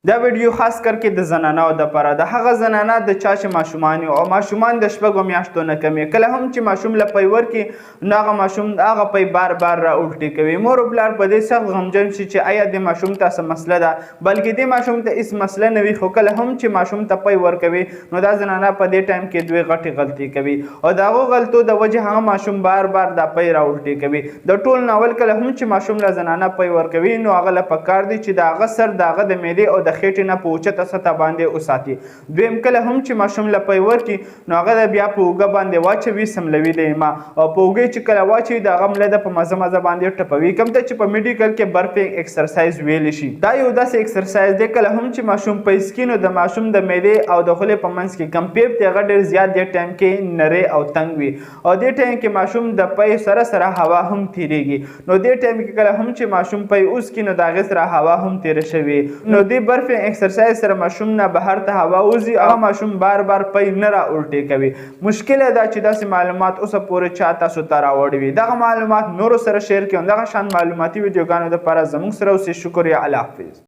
دا ویډیو خاص کرکې د زنانو دپاره د هغه زنانه د چا چې ماشومان او ماشومان د شپږو میاشتو نه کم کله هم چې ماشوم له پی ورکړي نو هغه ماشوم هغه پی بار بار را الټې کوي. مور او پلار په دې سخت غمجن شي چې آیا د ماشوم ته څه مسله ده، بلکې د ماشوم ته هېڅ مسله نه وي، خو کله هم چې ماشوم ته پی ورکوي نو دا زنانه په دې ټایم کې دوی غټې غلطۍ کوي او د هغو غلطو د وجې هغه ماشوم بار بار دا پی را الټې کوي. د ټول ناول کله هم چې ماشوم له زنانه پی ورکوي نو هغه له پکار دی چې د هغه سر د هغه د معدې او د خېټې نه په اوچته سطحه باندې وساتي. دویم کله هم چې ماشوم له پی ورکړي نو هغه د بیا په اوږه باندې واچوي، سملوي د ایما او په اوږه چې کله واچوي د هغه مله د په مزه مزه باندې ټپوي، کوم ته چې په میډیکل کې برپینګ ایکسرسایز ویلی شي. دا یو داسې ایکسرسایز دی کله هم چې ماشوم پی څکي نو د ماشوم د معدې او د خولې په منځ کې کم پیپ دی هغه ډېر زیات دې ټایم کې نری او تنګ وي او دې ټایم کې ماشوم د پی سره سره هوا هم تیریږي. نو دې ټایم کې کله هم چې ماشوم پی وڅکي نو د هغې سره هوا هم تیره شوي نو دې برپینګ ایکسرسایز سره ماشوم نه بهر ته هوا وځي، هغه ماشوم بار بار پی نه را الټې کوي. مشکل دا چې داسې معلومات اوسه پورې چا تاسو ته راوړي وي. دغه معلومات نورو سره شیر کړئ. دغه شان معلوماتي ویډیوګانو دپاره زموږ سره اوسئ. شکریه. الله حافظ.